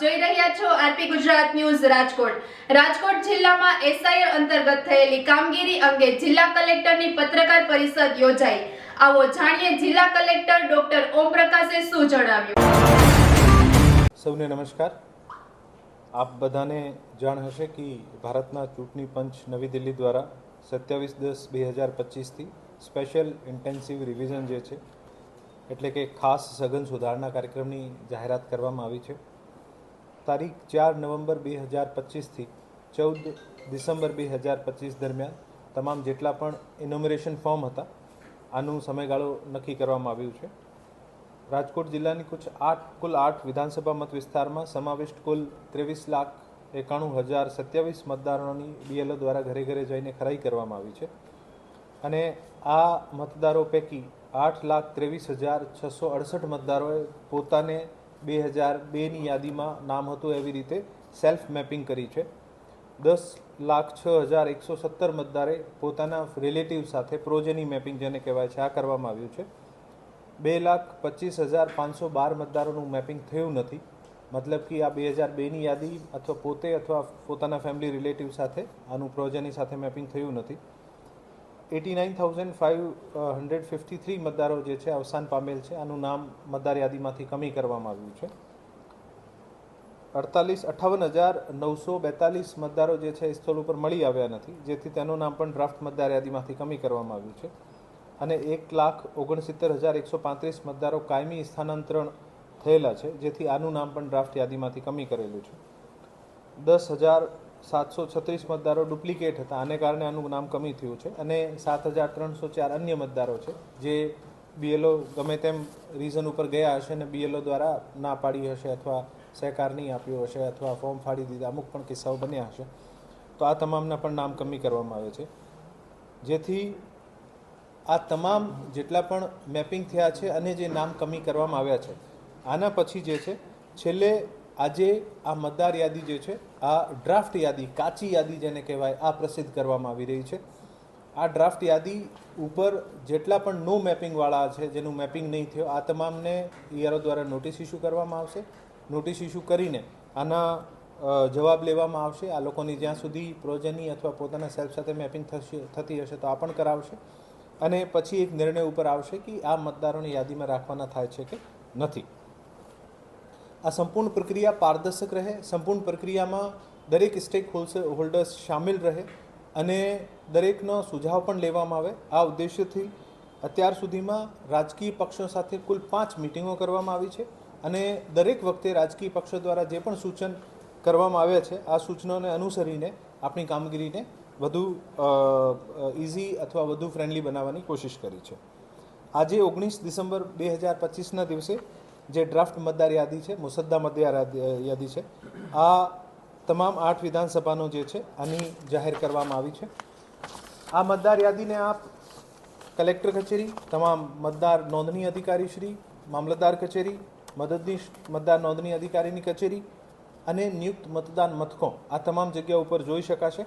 જોઈ રહ્યા છો આરપી ગુજરાત ન્યૂઝ રાજકોટ જિલ્લામાં એસઆઈઆર અંતર્ગત થયેલી કામગીરી અંગે જિલ્લા કલેક્ટરની પત્રકાર પરિષદ યોજાઈ। આવો જાણીએ જિલ્લા કલેક્ટર ડોક્ટર ઓમપ્રકાશે શું જણાવ્યું। સૌને નમસ્કાર। આપ બધાને જાણ હશે કે ભારતના ચૂંટણી પંચ નવી દિલ્હી દ્વારા 27/10/2025 થી સ્પેશિયલ ઇન્ટેન્સિવ રિવિઝન જે છે એટલે કે ખાસ સઘન સુધારણા કાર્યક્રમની જાહેરાત કરવામાં આવી છે। તારીખ 4 નવેમ્બર 2025 થી 14 ડિસેમ્બર 2025 દરમિયાન તમામ જેટલા પણ ઇનોમરેશન ફોર્મ હતા આનું સમયગાળો નક્કી કરવામાં આવ્યું છે। રાજકોટ જિલ્લાની કુલ 8 વિધાનસભા મત વિસ્તારમાં સમાવિષ્ટ કુલ 23,91,027 મતદારોની બીએલઓ દ્વારા ઘરે ઘરે જઈને ખરાઈ કરવામાં આવી છે અને આ મતદારો પૈકી 8,23,668 મતદારોએ પોતાને 2002ની યાદીમાં નામ હતું એવી રીતે સેલ્ફ મેપિંગ કરી છે। 10,06,117 મતદારે પોતાના રિલેટિવ સાથે પ્રોજેની મેપિંગ જેને કહેવાય છે આ કરવામાં આવ્યું છે। 2,25,512 મતદારોનું મેપિંગ થયું નથી, મતલબ કે આ 2002ની યાદી અથવા પોતે અથવા પોતાના ફેમિલી રિલેટિવ સાથે આનું પ્રોજેની સાથે મેપિંગ થયું નથી। 89,553 મતદારો જે છે અવસાન પામેલ છે, આનું નામ મતદાર યાદીમાંથી કમી કરવામાં આવ્યું છે। 58,942 મતદારો જે છે સ્થળ ઉપર મળી આવ્યા નથી, જેથી તેનું નામ પણ ડ્રાફ્ટ મતદાર યાદીમાંથી કમી કરવામાં આવ્યું છે અને 1,69,135 મતદારો કાયમી સ્થાનાંતરણ થયેલા છે, જેથી આનું નામ પણ ડ્રાફ્ટ યાદીમાંથી કમી કરેલું છે। 10,736 મતદારો ડુપ્લિકેટ હતા, આને કારણે આનું નામ કમી થયું છે અને 7,304 અન્ય મતદારો છે જે બીએલઓ ગમે તેમ રીઝન ઉપર ગયા હશે અને બીએલઓ દ્વારા ના પાડી હશે અથવા સહકાર નહીં આપ્યો હશે અથવા ફોર્મ ફાડી દીધા, અમુક પણ કિસ્સાઓ બન્યા હશે, તો આ તમામના પણ નામ કમી કરવામાં આવે છે। જેથી આ તમામ જેટલા પણ મેપિંગ થયા છે અને જે નામ કમી કરવામાં આવ્યા છે આના પછી જે છે છેલ્લે આજે આ મતદાર યાદી જે છે આ ડ્રાફ્ટ યાદી, કાચી યાદી જેને કહેવાય, આ પ્રસિદ્ધ કરવામાં આવી રહી છે। આ ડ્રાફ્ટ યાદી ઉપર જેટલા પણ નો મેપિંગવાળા છે, જેનું મેપિંગ નહીં થયો, આ તમામને ઈઆરઓ દ્વારા નોટિસ ઇસ્યુ કરવામાં આવશે। નોટિસ ઇસ્યુ કરીને આના જવાબ લેવામાં આવશે। આ લોકોની જ્યાં સુધી પ્રોજેની અથવા પોતાના સેલ્ફ સાથે મેપિંગ થતી હશે તો આ પણ કરાવશે અને પછી એક નિર્ણય ઉપર આવશે કે આ મતદારોની યાદીમાં રાખવાના થાય છે કે નથી। આ સંપૂર્ણ પ્રક્રિયા પારદર્શક રહે, સંપૂર્ણ પ્રક્રિયામાં દરેક સ્ટેક હોલ્ડર્સ શામિલ રહે અને દરેકનો સુઝાવ પણ લેવામાં આવે। આ ઉદ્દેશ્યથી અત્યાર સુધીમાં રાજકીય પક્ષો સાથે કુલ 5 મિટિંગો કરવામાં આવી છે અને દરેક વખતે રાજકીય પક્ષો દ્વારા જે પણ સૂચન કરવામાં આવ્યા છે આ સૂચનોને અનુસરીને આપણી કામગીરીને વધુ ઇઝી અથવા વધુ ફ્રેન્ડલી બનાવવાની કોશિશ કરી છે। આજે 19 ડિસેમ્બર 2025ના દિવસે જે ડ્રાફ્ટ મતદાર યાદી છે, મુસદ્દા મતદાર યાદી છે, આ તમામ 8 વિધાનસભાનો જે છે આની જાહેર કરવામાં આવી છે। આ મતદાર યાદીને આપ કલેક્ટર કચેરી, તમામ મતદાર નોંધણી અધિકારી શ્રી, મામલતદાર કચેરી, મદદનીશ મતદાર નોંધણી અધિકારીની કચેરી અને નિયુક્ત મતદાન મથકો આ તમામ જગ્યા ઉપર જોઈ શકાશે।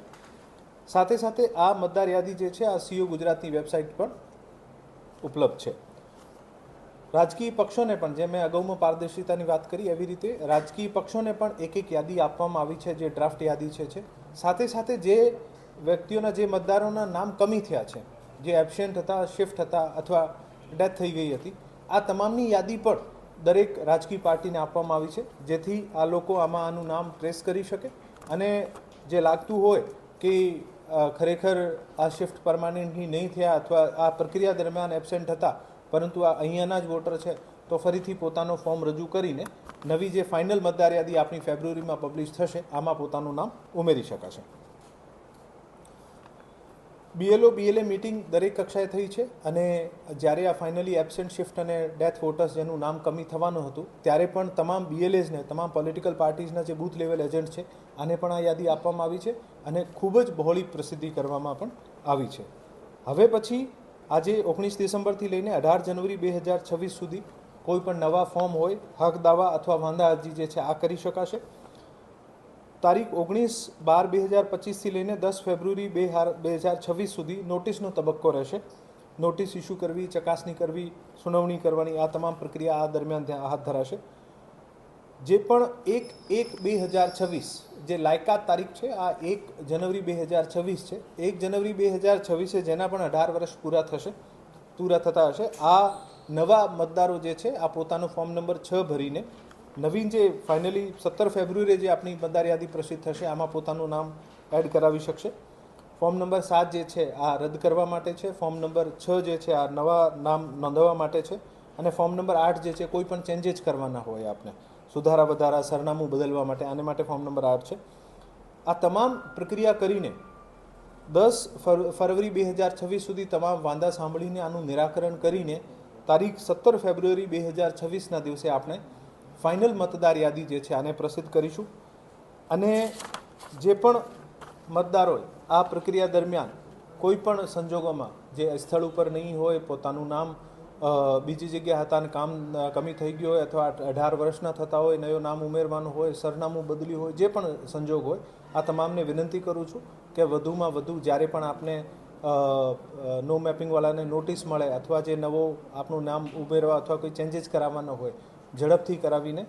સાથે સાથે આ મતદાર યાદી જે છે આ સીઓ ગુજરાતની વેબસાઇટ પર ઉપલબ્ધ છે। રાજકીય પક્ષોને પણ, જે મેં અગાઉમાં પારદર્શિતાની વાત કરી એવી રીતે રાજકીય પક્ષોને પણ એક યાદી આપવામાં આવી છે જે ડ્રાફ્ટ યાદી છે। સાથે સાથે જે વ્યક્તિઓના, જે મતદારોના નામ કમી થયા છે, જે એબસેન્ટ હતા, શિફ્ટ હતા અથવા ડેથ થઈ ગઈ હતી, આ તમામની યાદી પણ દરેક રાજકીય પાર્ટીને આપવામાં આવી છે, જેથી આ લોકો આમાં આનું નામ ટ્રેસ કરી શકે અને જે લાગતું હોય કે ખરેખર આ શિફ્ટ પરમાનન્ટલી નહીં થયા અથવા આ પ્રક્રિયા દરમિયાન એબસેન્ટ હતા પરંતુ આ અહીંયાના જ વોટર છે તો ફરીથી પોતાનો ફોર્મ રજૂ કરીને નવી જે ફાઇનલ મતદાર યાદી આપણી ફેબ્રુઆરીમાં પબ્લિશ થશે આમાં પોતાનું નામ ઉમેરી શકાશે। BLA મિટિંગ દરેક કક્ષાએ થઈ છે અને જ્યારે આ ફાઇનલી એબસેન્ટ, શિફ્ટ અને ડેથ વોટર્સ જેનું નામ કમી થવાનું હતું ત્યારે પણ તમામ BLAsને, તમામ પોલિટિકલ પાર્ટીઝના જે બૂથ લેવલ એજન્ટ છે આને પણ આ યાદી આપવામાં આવી છે અને ખૂબ જ બહોળી પ્રસિદ્ધિ કરવામાં પણ આવી છે। હવે પછી આજે 19 ડિસેમ્બરથી લઈને 18 જનવરી 2026 સુધી કોઈ પણ નવા ફોર્મ હોય, હક દાવા અથવા વાંધા અરજી જે છે આ કરી શકાશે। તારીખ 19/12/2025થી લઈને 10 ફેબ્રુઆરી 2026 સુધી નોટિસનો તબક્કો રહેશે। નોટિસ ઇસ્યુ કરવી, ચકાસણી કરવી, સુનાવણી કરવાની આ તમામ પ્રક્રિયા આ દરમિયાન હાથ ધરાશે। જે પણ 1/1/2026 જે લાયકાત તારીખ છે આ 1 જાન્યુઆરી 2026 છે. 1 જાન્યુઆરી 2026 જેના પણ 18 વર્ષ પૂરા થતા હશે આ નવા મતદારો જે છે આ પોતાનું ફોર્મ નંબર 6 ભરીને નવીન જે ફાઇનલી 17 ફેબ્રુઆરીએ જે આપણી મતદાર યાદી પ્રસિદ્ધ થશે આમાં પોતાનું નામ એડ કરાવી શકશે. ફોર્મ નંબર 7 જે છે આ રદ કરવા માટે છે. ફોર્મ નંબર 6 જે છે આ નવા નામ નોંધવા માટે છે. અને ફોર્મ નંબર 8 જે છે કોઈ પણ ચેન્જીસ કરવાના હોય આપને સુધારા વધારા સરનામું બદલવા માટે આને માટે ફોર્મ નંબર 8 છે. આ તમામ પ્રક્રિયા કરીને 10 ફરવરી 2026 સુધી તમામ વાંધા સાંભળીને આનું નિરાકરણ કરીને તારીખ 17 ફેબ્રુઆરી 2026ના દિવસે આપણે ફાઇનલ મતદાર યાદી જે છે આને પ્રસિદ્ધ કરીશું. અને જે પણ મતદારોએ આ પ્રક્રિયા દરમિયાન કોઈ પણ સંજોગોમાં જે સ્થળ ઉપર નહીં હોય પોતાનું નામ બીજી જગ્યા હતા અને કામ કમી થઈ ગયું હોય અથવા 18 વર્ષના થતા હોય નવું નામ ઉમેરવાનું હોય સરનામું બદલ્યું હોય જે પણ સંજોગ હોય આ તમામને વિનંતી કરું છું કે વધુમાં વધુ જ્યારે પણ આપને નો મેપિંગવાળાને નોટિસ મળે અથવા જે નવો આપનું નામ ઉમેરવા અથવા કોઈ ચેન્જીસ કરાવવાનો હોય ઝડપથી કરાવીને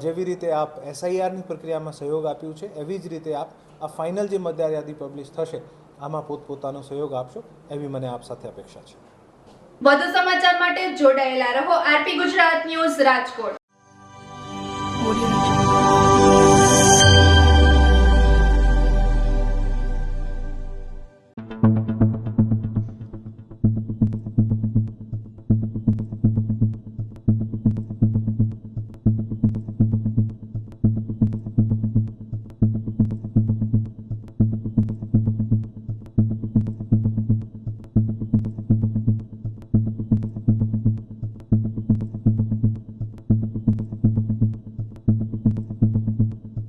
જેવી રીતે આપ SIRની પ્રક્રિયામાં સહયોગ આપ્યું છે એવી જ રીતે આપ આ ફાઇનલ જે મતદાર યાદી પબ્લિશ થશે આમાં પોતપોતાનો સહયોગ આપશો એવી મને આપ સાથે અપેક્ષા છે. વધુ સમાચાર માટે જોડાયેલા રહો આરપી ગુજરાત ન્યૂઝ રાજકોટ.